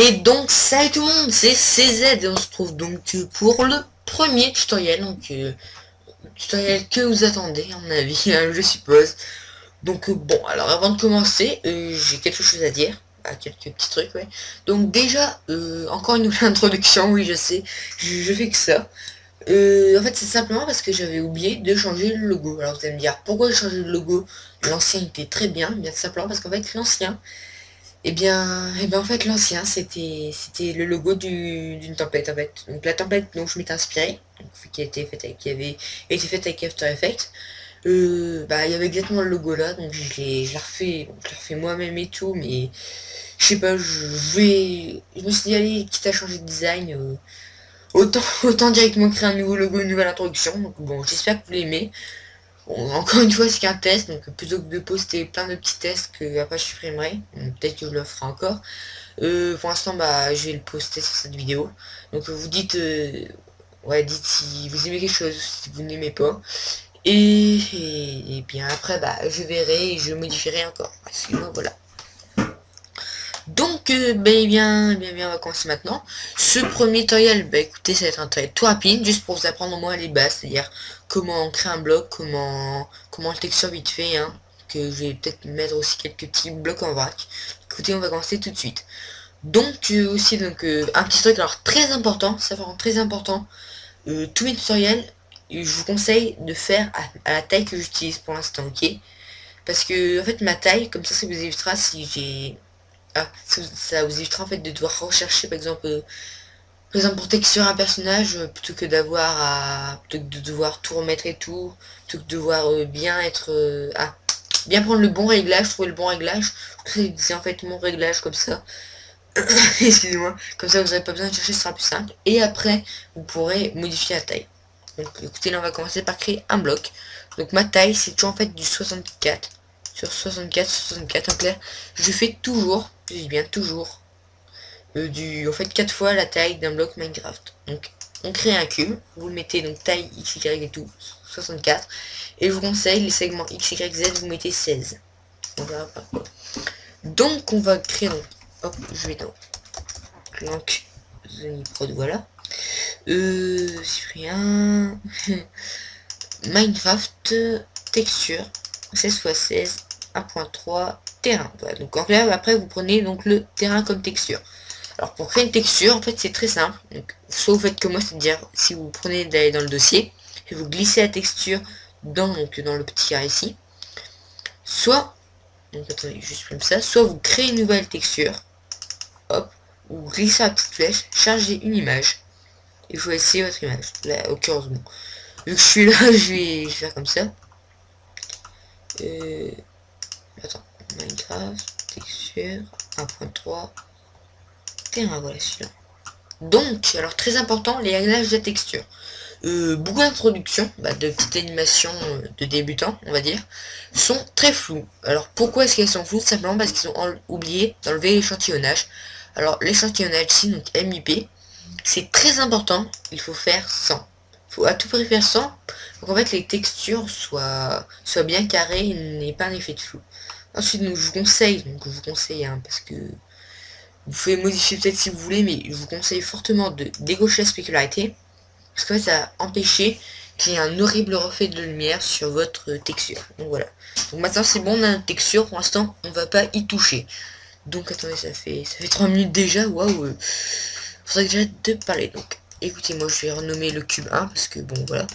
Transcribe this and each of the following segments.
Et donc salut tout le monde, c'est CZ et on se trouve donc pour le premier tutoriel, tutoriel que vous attendez à mon avis, je suppose. Donc bon, alors avant de commencer, j'ai quelque chose à dire, quelques petits trucs, ouais. Donc déjà, encore une nouvelle introduction, oui je sais, je fais que ça. En fait c'est simplement parce que j'avais oublié de changer le logo. Alors vous allez me dire, pourquoi j'ai changé le logo? L'ancien était très bien, bien simplement parce qu'en fait l'ancien, eh bien en fait l'ancien c'était le logo d'une tempête en fait. Donc la tempête dont je m'étais inspiré, donc, qui avait été faite avec After Effects, il y avait exactement le logo là, donc je l'ai refait moi-même et tout, mais je sais pas, je me suis dit allez, quitte à changer de design, autant directement créer un nouveau logo, une nouvelle introduction. Donc bon, j'espère que vous l'aimez. Bon, encore une fois, c'est qu'un test, donc plutôt que de poster plein de petits tests que après je supprimerai, peut-être que je le ferai encore. Pour l'instant, je vais le poster sur cette vidéo. Donc vous dites, ouais, dites si vous aimez quelque chose, si vous n'aimez pas. Et bien après, je verrai et je modifierai encore. Excusez-moi, voilà. Donc, on va commencer maintenant. Ce premier tutoriel, écoutez, ça va être un tutoriel tout rapide, juste pour vous apprendre au moins les bases, c'est-à-dire comment créer un bloc, comment le texture vite fait, hein, que je vais peut-être mettre aussi quelques petits blocs en vrac. Écoutez, on va commencer tout de suite. Donc, un petit truc, alors très important, ça vraiment très important, tous mes tutoriels, je vous conseille de faire à la taille que j'utilise pour l'instant, ok? Parce que, en fait, ma taille, comme ça vous évitera si j'ai... Ah, ça vous évitera en fait de devoir rechercher par exemple pour texturer un personnage plutôt que plutôt que de devoir tout remettre et tout, plutôt que de devoir bien prendre le bon réglage, trouver le bon réglage. C'est en fait mon réglage comme ça. Excusez-moi, comme ça vous n'avez pas besoin de chercher, ce sera plus simple. Et après vous pourrez modifier la taille. Donc écoutez, là on va commencer par créer un bloc. Donc ma taille c'est toujours en fait du 64 sur 64 en clair. Je fais toujours, je dis bien toujours, en fait 4 fois la taille d'un bloc Minecraft. Donc on crée un cube, vous le mettez donc taille x, y et tout 64, et je vous conseille les segments x, y, z, vous mettez 16. On verra pas. Donc on va créer, donc hop, je vais dans donc Zoniprod, voilà. Cyprien Minecraft texture 16 x 16 1.3 terrain. Voilà, donc en clair, après vous prenez donc le terrain comme texture. Alors pour créer une texture, en fait c'est très simple. Donc, soit vous faites comme moi, c'est-à-dire si vous prenez d'aller dans le dossier et vous glissez la texture dans le petit carré ici, soit, donc attendez, je supprime ça, soit vous créez une nouvelle texture, hop, vous glissez la petite flèche, chargez une image et vous choisissez votre image. Là, l'occurrence, bon, vu que je suis là, je vais faire comme ça. Attends, Minecraft, texture, 1.3, terrain, voilà celui-là. Donc, alors très important, les réglages de texture. Beaucoup d'introductions, de petites animations de débutants, on va dire, sont très floues. Alors pourquoi est-ce qu'elles sont floues? Simplement parce qu'ils ont oublié d'enlever l'échantillonnage. Alors l'échantillonnage ici, donc MIP, c'est très important, il faut faire 100. Il faut à tout prix faire 100 pour qu'en fait les textures soient bien carrées et n'aient pas un effet de flou. Ensuite, je vous conseille, parce que vous pouvez modifier peut-être si vous voulez, mais je vous conseille fortement de dégaucher la spécularité, parce que ça va empêcher qu'il y ait un horrible reflet de lumière sur votre texture. Donc voilà. Donc maintenant c'est bon, on a une texture, pour l'instant on va pas y toucher. Donc attendez, ça fait 3 minutes déjà, waouh. Faudrait que j'arrête de parler. Donc écoutez, moi je vais renommer le cube 1, parce que bon voilà.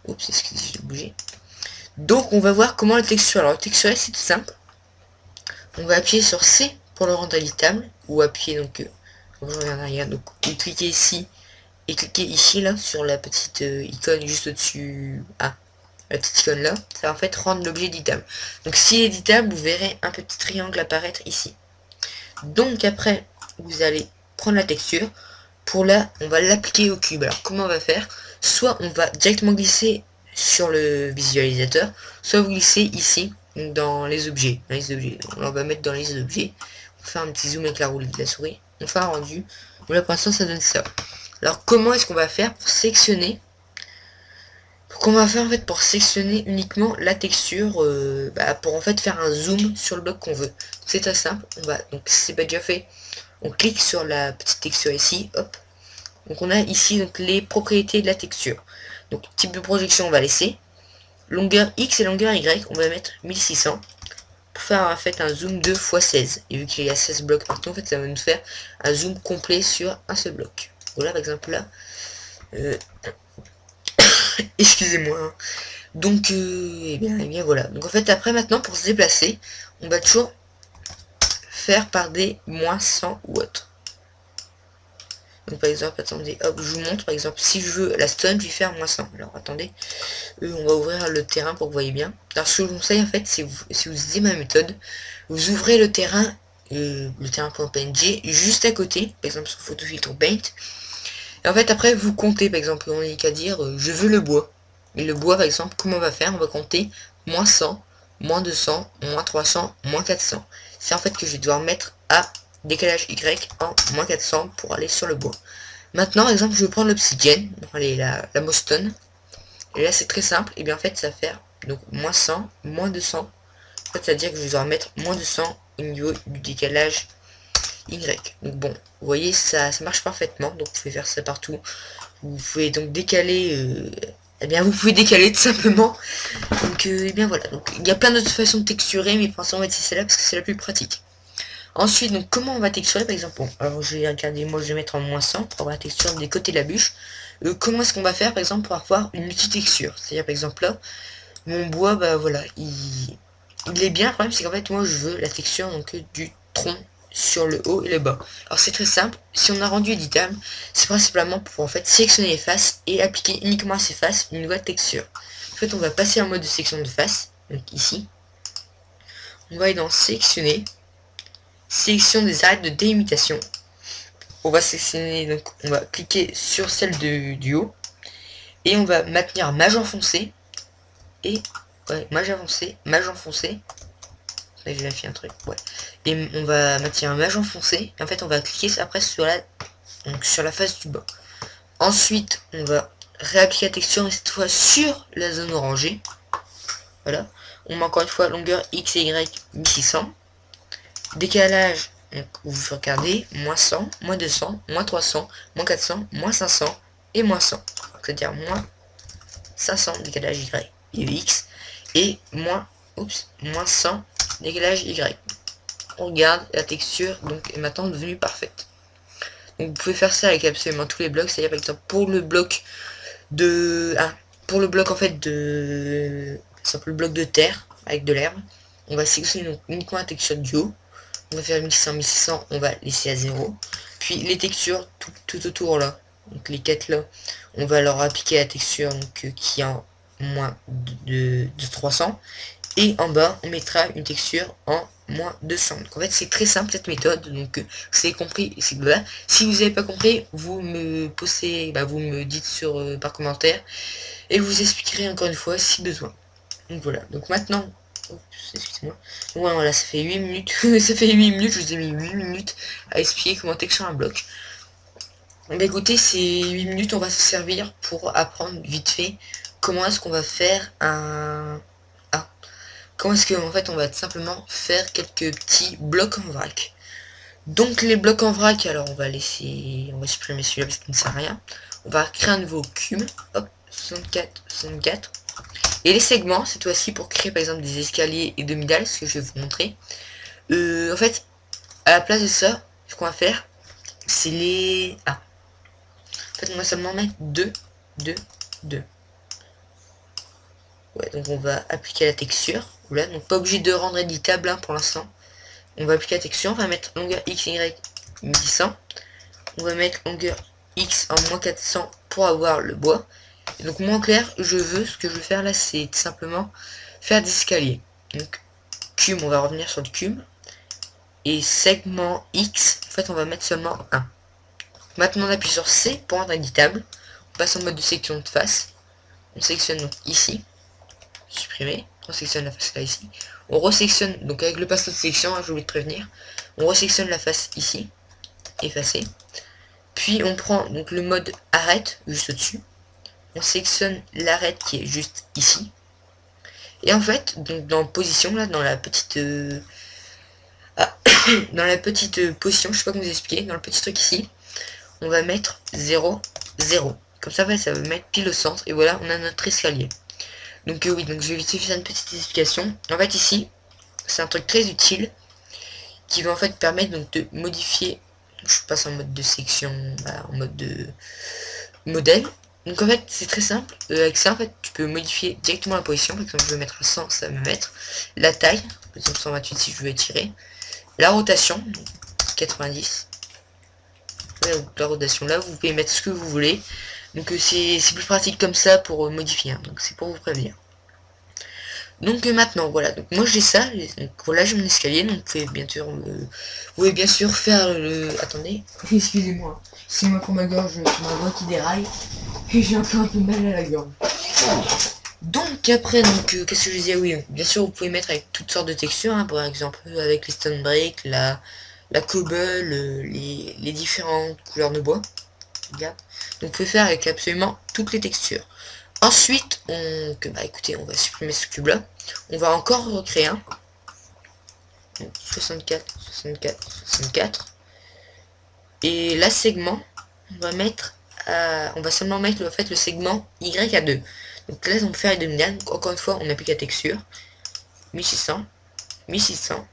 Oups, excusez, j'ai bougé. Donc on va voir comment la texture. Alors la texture c'est tout simple. On va appuyer sur C pour le rendre éditable, ou appuyer donc je reviens en arrière, donc vous cliquez ici et cliquez ici là sur la petite icône juste au-dessus, la petite icône là, ça va en fait rendre l'objet éditable. Donc s'il est éditable, vous verrez un petit triangle apparaître ici. Donc après vous allez prendre la texture, pour là on va l'appliquer au cube. Alors comment on va faire? Soit on va directement glisser sur le visualisateur, soit vous glissez ici dans les objets, donc on va mettre dans les objets, on va faire un petit zoom avec la roulette de la souris, on fait un rendu. Voilà, pour l'instant ça donne ça. Alors comment est-ce qu'on va faire pour sectionner? Pour sectionner uniquement la texture, pour en fait faire un zoom sur le bloc qu'on veut. C'est très simple. Donc si c'est pas déjà fait, On clique sur la petite texture ici, hop. Donc on a ici donc les propriétés de la texture. Donc type de projection on va laisser. Longueur X et longueur Y, on va mettre 1600. Pour faire en fait un zoom 2 x 16. Et vu qu'il y a 16 blocs partout, en fait ça va nous faire un zoom complet sur un seul bloc. Voilà par exemple là. Excusez-moi. Hein. Donc eh bien voilà. Donc en fait après maintenant pour se déplacer, on va toujours faire par des -100 ou autre. Donc par exemple, attendez, hop, je vous montre par exemple, si je veux la stun, je vais faire -100. Alors attendez, on va ouvrir le terrain pour que vous voyez bien. Alors ce que je vous conseille en fait, si vous utilisez ma méthode, vous ouvrez le terrain.png juste à côté, par exemple sur photo filtre paint. Et en fait après vous comptez, par exemple, on n'est qu'à dire je veux le bois. Et le bois par exemple, comment on va faire? On va compter -100, -200, -300, -400. C'est en fait que je vais devoir mettre à décalage Y en -400 pour aller sur le bois. Maintenant, par exemple, je vais prendre l'obsidienne, allez, la mostone. Et là, c'est très simple. Et bien, en fait, ça va faire donc -100, -200. En fait, c'est-à-dire que je vais devoir mettre -200 au niveau du décalage Y. Donc bon, vous voyez, ça marche parfaitement. Donc, vous pouvez faire ça partout. Vous pouvez donc décaler... eh bien, vous pouvez décaler tout simplement. Donc, et bien voilà. Donc, il y a plein d'autres façons de texturer, mais pour l'instant, on va utiliser celle-là parce que c'est la plus pratique. Ensuite, donc comment on va texturer par exemple? Bon, alors je vais regarder, moi je vais mettre en -100 pour avoir la texture des côtés de la bûche. Comment est-ce qu'on va faire par exemple pour avoir une multi-texture? C'est-à-dire par exemple là, mon bois, bah voilà, il est bien. Le problème c'est qu'en fait moi je veux la texture donc du tronc sur le haut et le bas. Alors c'est très simple, si on a rendu éditable, c'est principalement pour en fait sélectionner les faces et appliquer uniquement à ces faces une nouvelle texture. En fait on va passer en mode de sélection de face, donc ici. On va aller dans sélectionner. Sélection des arêtes de délimitation. On va sélectionner, donc on va cliquer sur celle du haut. Et on va maintenir mage enfoncé. Et ouais, mage enfoncé. Là, j'ai fait un truc. Ouais. Et on va maintenir un mage enfoncé. Et en fait on va cliquer après sur la face du bas. Ensuite on va réappliquer la texture, mais cette fois sur la zone orangée. Voilà. On met encore une fois longueur X et Y 1600. Décalage, donc vous regardez, -100, -200, -300, -400, -500 et -100. C'est-à-dire -500 décalage Y et X et -100 décalage Y. On regarde la texture, donc est maintenant devenue parfaite. Donc vous pouvez faire ça avec absolument tous les blocs, c'est-à-dire par exemple pour le bloc de... pour le bloc en fait de... le bloc de terre avec de l'herbe, on va sélectionner donc uniquement la texture du haut. On va faire 1600, 1600, on va laisser à 0. Puis les textures tout autour là, donc les 4 là, on va leur appliquer la texture donc, qui est en moins de 300. Et en bas, on mettra une texture en -200. Donc en fait, c'est très simple cette méthode. Donc vous avez compris, voilà. Si vous n'avez pas compris, vous me posez, vous me dites par commentaire. Et je vous expliquerai encore une fois si besoin. Donc voilà. Donc maintenant... excusez-moi. Ouais, voilà, ça fait 8 minutes. Ça fait 8 minutes, je vous ai mis 8 minutes à expliquer comment texturer un bloc. Bah écoutez, ces 8 minutes, on va se servir pour apprendre vite fait comment est-ce qu'on va faire un... comment est-ce qu'en fait on va tout simplement faire quelques petits blocs en vrac. Donc les blocs en vrac, alors on va supprimer celui-là parce qu'il ne sert à rien. On va créer un nouveau cube. Hop, 64, 64. Et les segments, cette fois-ci, pour créer par exemple des escaliers et demi-dalles, ce que je vais vous montrer. En fait, à la place de ça, ce qu'on va faire, c'est les... En fait, on va seulement mettre 2, 2, 2. Ouais, donc on va appliquer la texture. Voilà, donc pas obligé de rendre éditable pour l'instant. On va appliquer la texture, on va mettre longueur X, Y, 1600. On va mettre longueur X en -400 pour avoir le bois. Et donc moi en clair, ce que je veux faire là, c'est simplement faire des escaliers. Donc cube, on va revenir sur le cube. Et segment X, en fait on va mettre seulement 1. Maintenant on appuie sur C pour rendre éditable. On passe en mode de sélection de face. On sélectionne donc ici. Supprimer. On sélectionne la face là ici. On resélectionne, donc avec le pinceau de sélection, je voulais te prévenir. On resélectionne la face ici. Effacer. Puis on prend donc le mode arrête juste au-dessus. On sélectionne l'arrête qui est juste ici. Et en fait, donc dans position là, dans la petite dans la petite position, je sais pas comment vous expliquer, dans le petit truc ici, on va mettre 0, 0. Comme ça, ça va mettre pile au centre, et voilà, on a notre escalier. Donc oui, donc je vais vite faire une petite explication. En fait ici, c'est un truc très utile, qui va en fait permettre donc de modifier, je passe en mode de section, voilà, en mode de modèle. Donc en fait c'est très simple, avec ça en fait tu peux modifier directement la position. Par exemple je veux mettre à 100, ça va me mettre la taille, par exemple 128 si je veux étirer, la rotation, 90, la rotation là, vous pouvez mettre ce que vous voulez. Donc c'est plus pratique comme ça pour modifier, hein. Donc c'est pour vous prévenir. Donc maintenant voilà, donc moi j'ai ça, donc voilà j'ai mon escalier, donc vous pouvez bien sûr faire le... Attendez, excusez-moi, c'est moi pour ma gorge, ma voix qui déraille, et j'ai encore un peu mal à la gorge. Donc après, donc qu'est-ce que je disais, oui, bien sûr vous pouvez mettre avec toutes sortes de textures, hein, par exemple avec les stone break, la cobble, les différentes couleurs de bois. Donc vous pouvez faire avec absolument toutes les textures. Ensuite, écoutez, on va supprimer ce cube là. On va encore recréer un. Donc, 64, 64, 64. Et la segment, on va seulement mettre en fait, le segment Y à 2. Donc là, on peut faire les demi-diagonales. Donc encore une fois, on applique la texture. 1600, 1600.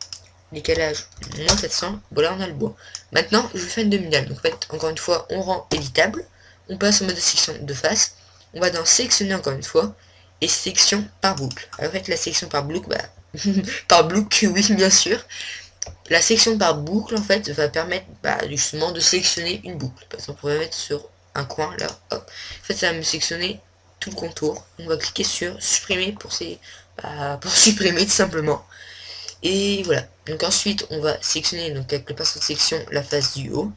Décalage, moins 700. Voilà, on a le bois. Maintenant, je vais faire une demi-diagonale. Donc en fait, encore une fois, on rend éditable. On passe en mode de section de face. On va dans sélectionner encore une fois et sélection par boucle. En fait la sélection par boucle, par boucle, oui bien sûr. La sélection par boucle en fait va permettre justement de sélectionner une boucle. Par exemple on va mettre sur un coin là, hop. En fait ça va me sélectionner tout le contour. On va cliquer sur supprimer pour supprimer tout simplement. Et voilà. Donc ensuite on va sélectionner donc avec le pinceau de sélection la face du haut.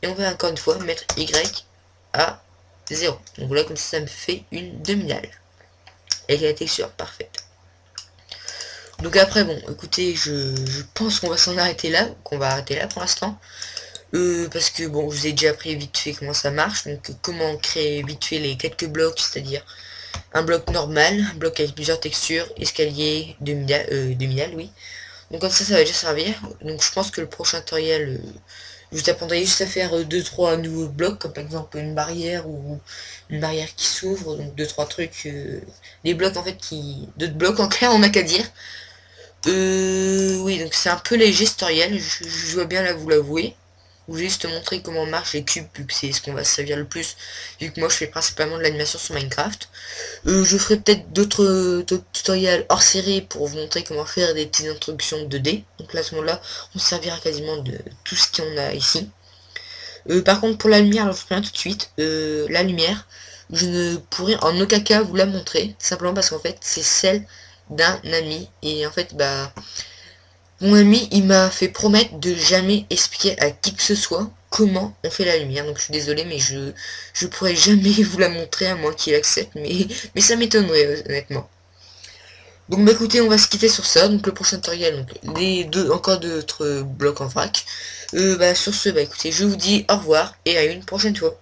Et on va encore une fois mettre Y à 0. Donc voilà, comme ça me fait une demi-dalle. Avec la texture parfaite. Donc après, bon, écoutez, je pense qu'on va s'en arrêter là. Qu'on va arrêter là pour l'instant. Parce que, bon, je vous ai déjà appris vite fait comment ça marche. Donc comment créer vite fait les quelques blocs, c'est-à-dire un bloc normal, un bloc avec plusieurs textures, escalier, demi-dalle, oui. Donc comme ça va déjà servir. Donc je pense que le prochain tutoriel... je vous apprendrai juste à faire 2-3 nouveaux blocs, comme par exemple une barrière ou une barrière qui s'ouvre, donc 2-3 trucs, des blocs en fait d'autres blocs en clair, on n'a qu'à dire. Oui, donc c'est un peu léger ce tutoriel, je dois bien là vous l'avouer. Je vais juste te montrer comment marchent les cubes, vu que c'est ce qu'on va se servir le plus, vu que moi je fais principalement de l'animation sur Minecraft. Je ferai peut-être d'autres tutoriels hors série pour vous montrer comment faire des petites introductions 2D. Donc là, à ce moment-là, on se servira quasiment de tout ce qu'on a ici. Par contre, pour la lumière, alors je vous préviens tout de suite, la lumière, je ne pourrai en aucun cas vous la montrer, simplement parce qu'en fait, c'est celle d'un ami. Et en fait, mon ami, il m'a fait promettre de jamais expliquer à qui que ce soit comment on fait la lumière. Donc je suis désolé, mais je pourrais jamais vous la montrer à moins qu'il accepte, mais ça m'étonnerait honnêtement. Donc écoutez, on va se quitter sur ça. Donc le prochain tutoriel, donc encore d'autres blocs en vrac. Sur ce, écoutez, je vous dis au revoir et à une prochaine fois.